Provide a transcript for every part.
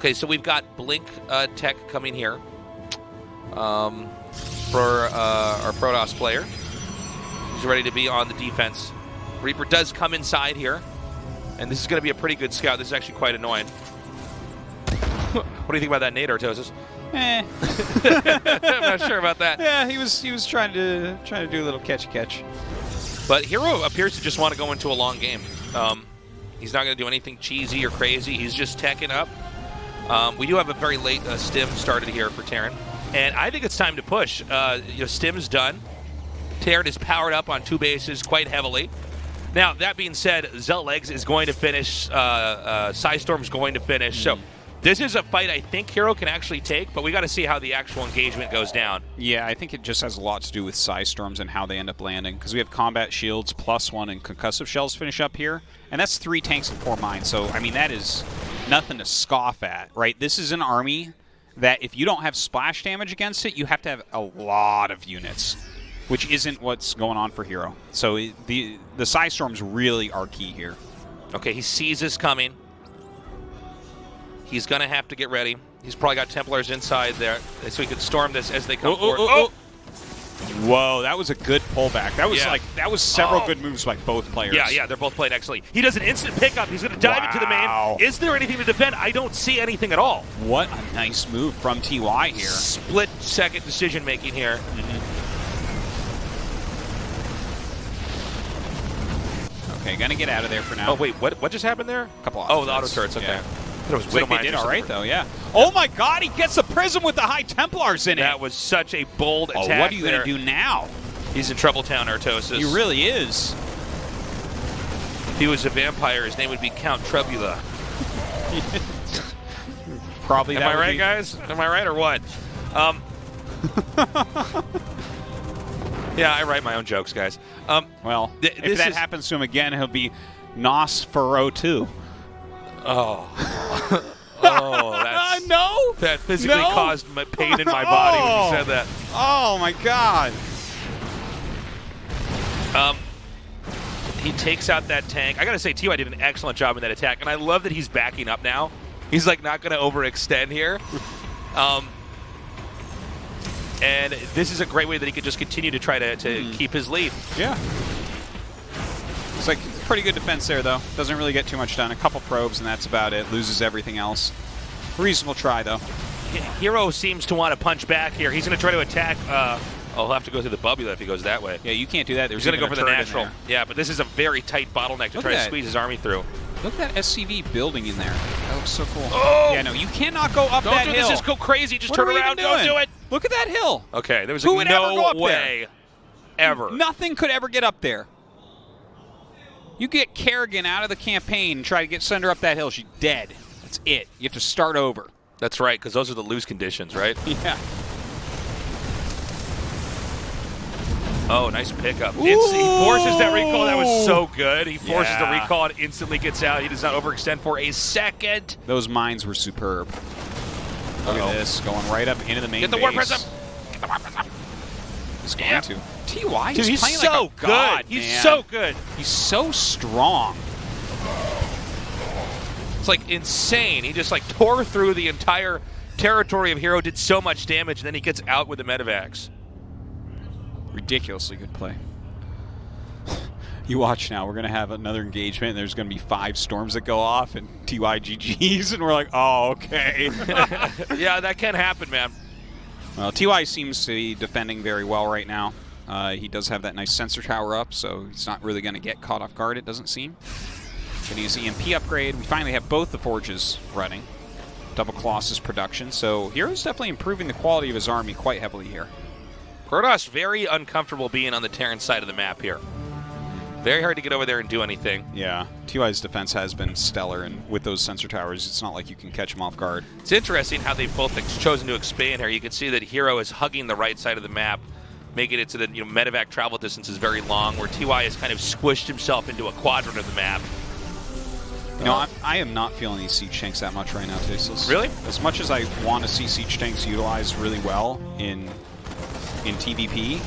Okay, so we've got Blink tech coming here for our Protoss player. He's ready to be on the defense. Reaper does come inside here, and this is going to be a pretty good scout. This is actually quite annoying. What do you think about that nade, Artosis? I'm not sure about that. Yeah, he was trying to do a little catch. But herO appears to just want to go into a long game. He's not going to do anything cheesy or crazy. He's just teching up. We do have a very late stim started here for Terran, and I think it's time to push. Stim's done. Terran is powered up on 2 bases quite heavily. Now, that being said, Zell-Legs is going to finish. Psystorm's going to finish. So this is a fight I think herO can actually take, but we got to see how the actual engagement goes down. Yeah, I think it just has a lot to do with Psystorms and how they end up landing, because we have combat shields +1 and concussive shells finish up here, and that's 3 tanks and 4 mines. So, I mean, that is nothing to scoff at, right? This is an army that if you don't have splash damage against it, you have to have a lot of units, which isn't what's going on for herO. So the Psystorms really are key here. Okay, he sees this coming. He's going to have to get ready. He's probably got Templars inside there, so he could storm this as they come forward. Whoa, that was a good pullback. That was several good moves by both players. Yeah, they're both playing excellently. He does an instant pickup. He's going to dive into the main. Is there anything to defend? I don't see anything at all. What a nice move from TY here. Split-second decision-making here. Okay, gonna get out of there for now. Oh, wait, what just happened there? A couple the auto turrets, okay. Yeah. It was like they did all right, though, yeah. Oh, my God, he gets the Prism with the High Templars in it. That was such a bold attack. What are you going to do now? He's in trouble town, Artosis. He really is. If he was a vampire, his name would be Count Trebula. Probably Am that I right, guys? Am I right or what? Yeah, I write my own jokes, guys. Well, if that happens to him again, he'll be herO too. Oh. That's... no! That physically caused pain in my body when you said that. Oh, my God. He takes out that tank. I got to say, TY did an excellent job in that attack, and I love that he's backing up now. He's, like, not going to overextend here. And this is a great way that he could just continue to try to keep his lead. Yeah. It's like pretty good defense there, though. Doesn't really get too much done. A couple probes, and that's about it. Loses everything else. Reasonable try, though. herO seems to want to punch back here. He's going to try to attack. He'll have to go through the bubula if he goes that way. Yeah, you can't do that. He's going to go for the natural. Yeah, but this is a very tight bottleneck to try to squeeze his army through. Look at that SCV building in there. That looks so cool. Oh! Yeah, no, you cannot go up that hill. Don't do this. Just go crazy. Just turn around. Don't do it. Look at that hill. Okay, there was Who would ever go no up way there? ever. Nothing could ever get up there. You get Kerrigan out of the campaign and try to send her up that hill, she's dead. That's it. You have to start over. That's right, because those are the lose conditions, right? Yeah. Oh, nice pickup. He forces that recall. That was so good. He forces the recall and instantly gets out. He does not overextend for a second. Those mines were superb. Look at this, going right up into the main base. Get the War Prism. He's going to. TY, dude, he's playing so like a god, good. He's man. so good. He's so strong. It's like insane. He just like tore through the entire territory of herO, did so much damage, and then he gets out with the medevacs. Ridiculously good play. You watch now. We're going to have another engagement, and there's going to be 5 storms that go off, and TY GGs, and we're like, oh, okay. Yeah, that can happen, man. Well, TY seems to be defending very well right now. He does have that nice sensor tower up, so he's not really going to get caught off guard, it doesn't seem. Getting his EMP upgrade. We finally have both the forges running. Double Colossus production, so herO's definitely improving the quality of his army quite heavily here. Protoss very uncomfortable being on the Terran side of the map here. Very hard to get over there and do anything. Yeah, TY's defense has been stellar, and with those sensor towers, it's not like you can catch them off guard. It's interesting how they've both chosen to expand here. You can see that herO is hugging the right side of the map, making it so that medevac travel distance is very long, where TY has kind of squished himself into a quadrant of the map. You know, I am not feeling these siege tanks that much right now, Tasteless. Really? As much as I want to see siege tanks utilized really well in TVP,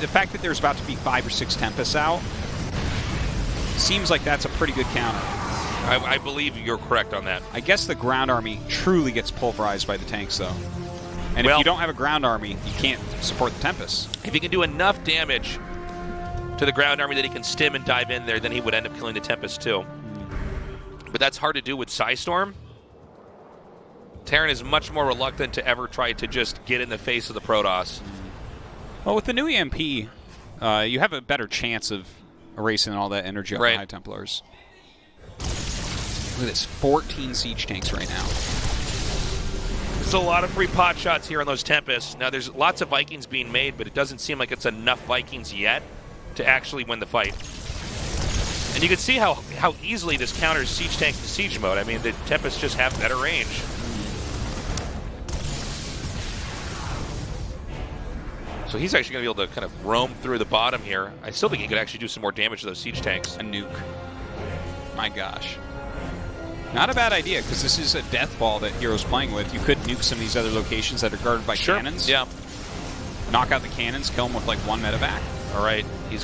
the fact that there's about to be 5 or 6 Tempests out seems like that's a pretty good counter. I believe you're correct on that. I guess the ground army truly gets pulverized by the tanks, though. And Well, if you don't have a ground army, you can't support the Tempest. If he can do enough damage to the ground army that he can stim and dive in there, then he would end up killing the Tempest too. But that's hard to do with Psystorm. Terran is much more reluctant to ever try to just get in the face of the Protoss. Well, with the new EMP, you have a better chance of erasing all that energy off the High Templars. Look at this, 14 siege tanks right now. There's a lot of free pot shots here on those Tempests. Now, there's lots of Vikings being made, but it doesn't seem like it's enough Vikings yet to actually win the fight. And you can see how easily this counters siege tank to siege mode. I mean, the Tempests just have better range. So he's actually going to be able to kind of roam through the bottom here. I still think he could actually do some more damage to those siege tanks. A nuke. My gosh. Not a bad idea, because this is a death ball that hero's playing with. You could nuke some of these other locations that are guarded by cannons. Yeah. Knock out the cannons, kill them with like 1 medevac. All right. He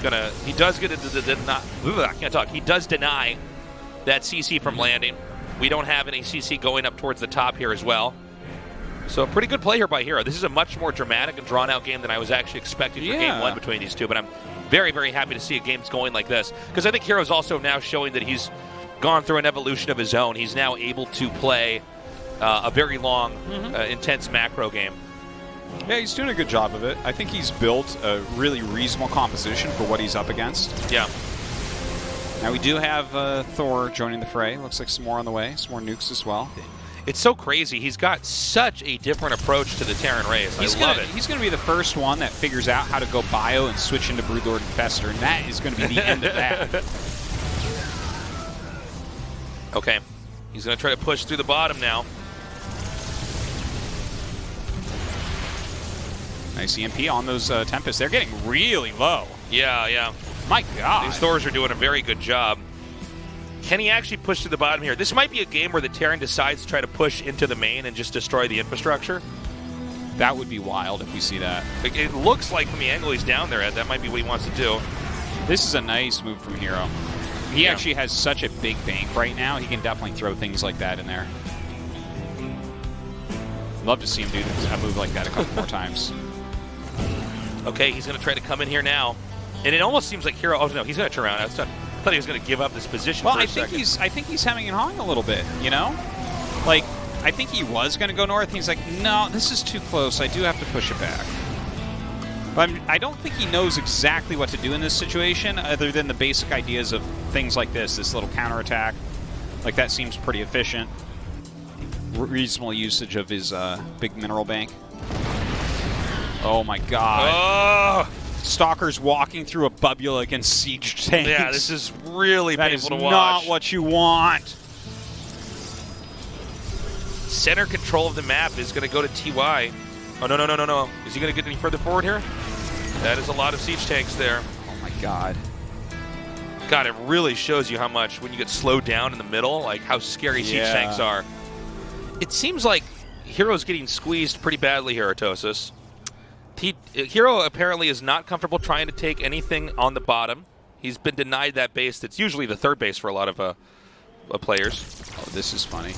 does get I can't talk. He does deny that CC from landing. We don't have any CC going up towards the top here as well. So a pretty good play here by herO. This is a much more dramatic and drawn-out game than I was actually expecting for Game 1 between these two, but I'm very, very happy to see a game that's going like this, because I think herO's also now showing that he's gone through an evolution of his own. He's now able to play a very long, intense macro game. Yeah, he's doing a good job of it. I think he's built a really reasonable composition for what he's up against. Yeah. Now we do have Thor joining the fray. Looks like some more on the way, some more nukes as well. It's so crazy. He's got such a different approach to the Terran race. I love it. He's going to be the first one that figures out how to go bio and switch into Broodlord and Fester, and that is going to be the end of that. Okay. He's going to try to push through the bottom now. Nice EMP on those Tempests. They're getting really low. Yeah, yeah. My God. These Thors are doing a very good job. Can he actually push to the bottom here? This might be a game where the Terran decides to try to push into the main and just destroy the infrastructure. That would be wild if we see that. It looks like from the angle he's down there at, that might be what he wants to do. This is a nice move from herO. He actually has such a big bank right now, he can definitely throw things like that in there. Love to see him do a move like that a couple more times. Okay, he's going to try to come in here now. And it almost seems like herO... Oh, no, he's going to turn around. I thought he was going to give up this position for a second. I think he's hemming and hawing a little bit, you know? Like, I think he was going to go north, and he's like, no, this is too close. I do have to push it back. But I don't think he knows exactly what to do in this situation, other than the basic ideas of things like this little counterattack. Like, that seems pretty efficient. Reasonable usage of his big mineral bank. Oh, my God. Oh! Stalkers walking through a bubula against siege tanks. Yeah, this is really painful to watch. That is not what you want. Center control of the map is going to go to TY. Oh, no. Is he going to get any further forward here? That is a lot of siege tanks there. Oh, my God. God, it really shows you how much, when you get slowed down in the middle, like how scary siege tanks are. It seems like herO's getting squeezed pretty badly here, herOtosis. herO apparently is not comfortable trying to take anything on the bottom. He's been denied that base that's usually the third base for a lot of players. Oh, this is funny.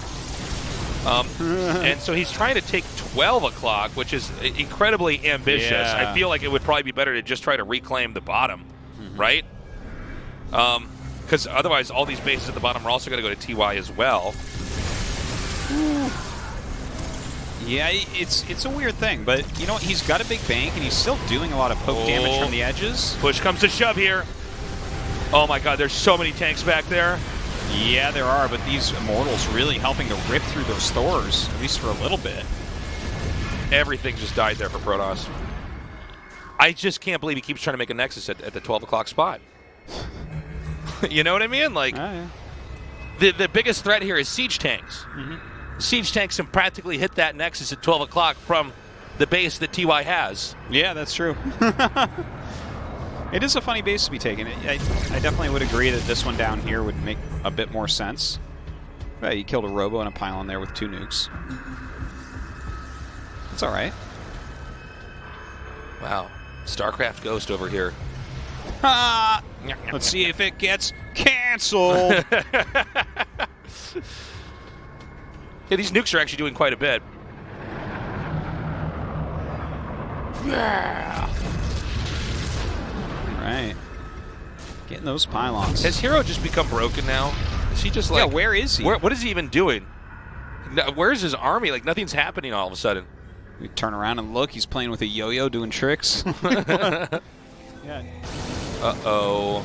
And so he's trying to take 12 o'clock, which is incredibly ambitious. Yeah. I feel like it would probably be better to just try to reclaim the bottom, right? Because otherwise all these bases at the bottom are also going to go to TY as well. Ooh. Yeah, it's a weird thing, but you know what? He's got a big bank, and he's still doing a lot of poke damage from the edges. Push comes to shove here. Oh my God, there's so many tanks back there. Yeah, there are, but these Immortals really helping to rip through those Thors, at least for a little bit. Everything just died there for Protoss. I just can't believe he keeps trying to make a Nexus at the 12 o'clock spot. You know what I mean? Like, the biggest threat here is siege tanks. Siege tanks can practically hit that Nexus at 12 o'clock from the base that TY has. Yeah, that's true. It is a funny base to be taken. I definitely would agree that this one down here would make a bit more sense. He killed a Robo and a pylon there with 2 nukes. It's all right. Wow. Starcraft Ghost over here. Let's see if it gets canceled. Yeah, these nukes are actually doing quite a bit. Yeah. Right. Getting those pylons. Has herO just become broken now? Is he just like... Yeah, where is he? What is he even doing? Where's his army? Like, nothing's happening all of a sudden. We turn around and look. He's playing with a yo-yo doing tricks. Yeah. Uh-oh.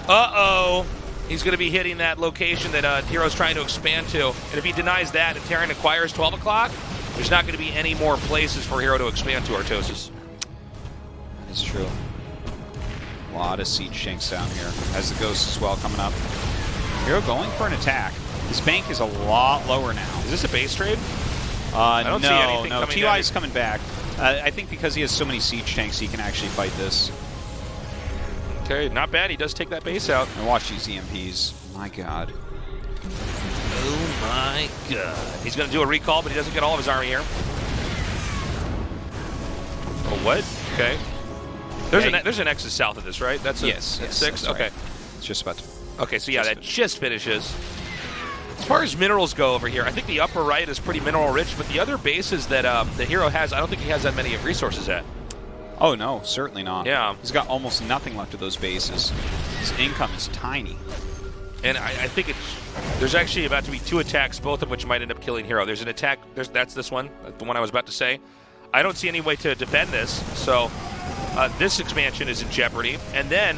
Uh-oh. He's going to be hitting that location that herO's trying to expand to. And if he denies that and Terran acquires 12 o'clock, there's not going to be any more places for herO to expand to, Artosis. That's true. A lot of siege tanks down here. As the Ghost as well coming up. herO going for an attack. His bank is a lot lower now. Is this a base trade? I don't see anything no. coming TY down is coming back. I think because he has so many siege tanks, he can actually fight this. Okay, not bad. He does take that base out. And watch these EMPs. My God. Oh my God. He's going to do a recall, but he doesn't get all of his army here. Oh, what? Okay. There's an Nexus south of this, right? That's yes, 6? That's okay. Right. It's just about to... Okay, so yeah, that just finishes. As far as minerals go over here, I think the upper right is pretty mineral rich, but the other bases that the herO has, I don't think he has that many resources at. Oh, no, certainly not. Yeah. He's got almost nothing left of those bases. His income is tiny. And I think there's actually about to be 2 attacks, both of which might end up killing herO. There's an attack, that's this one, the one I was about to say. I don't see any way to defend this, so this expansion is in jeopardy. And then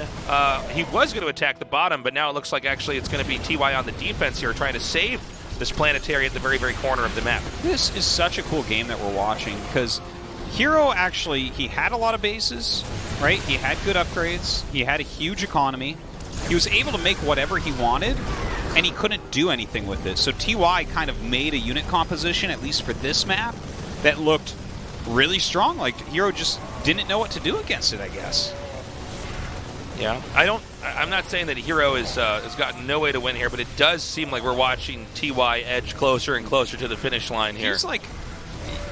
he was going to attack the bottom, but now it looks like actually it's going to be TY on the defense here, trying to save this planetary at the very, very corner of the map. This is such a cool game that we're watching, because herO actually, he had a lot of bases, right? He had good upgrades. He had a huge economy. He was able to make whatever he wanted, and he couldn't do anything with it. So TY kind of made a unit composition, at least for this map, that looked really strong. Like, herO just didn't know what to do against it, I guess. Yeah, I'm not saying that herO has gotten no way to win here, but it does seem like we're watching TY edge closer and closer to the finish line here. He's like,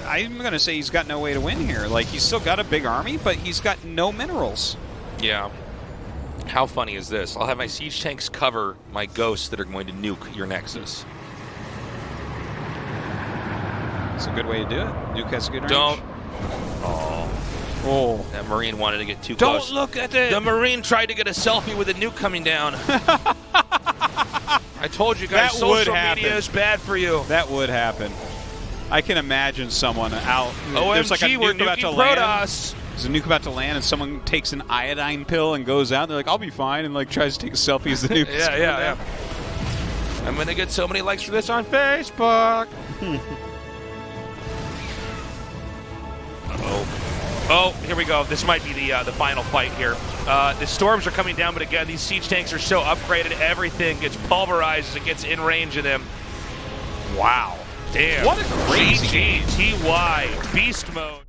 I'm going to say he's got no way to win here. Like, he's still got a big army, but he's got no minerals. Yeah. How funny is this? I'll have my siege tanks cover my ghosts that are going to nuke your Nexus. It's a good way to do it. Nuke has a good range. Don't. Oh. That Marine wanted to get too close. Don't look at it! The Marine tried to get a selfie with a nuke coming down. I told you guys, social media is bad for you. That would happen. I can imagine someone out. OMG, there's like a we're nuke about to nuking land. Protoss. There's a nuke about to land, and someone takes an iodine pill and goes out. And they're like, "I'll be fine," and like tries to take a selfie as the nuke. Yeah. I'm gonna get so many likes for this on Facebook. Oh, here we go. This might be the final fight here. The storms are coming down, but again, these siege tanks are so upgraded. Everything gets pulverized as it gets in range of them. Wow. Damn. What a crazy GG, TY, beast mode.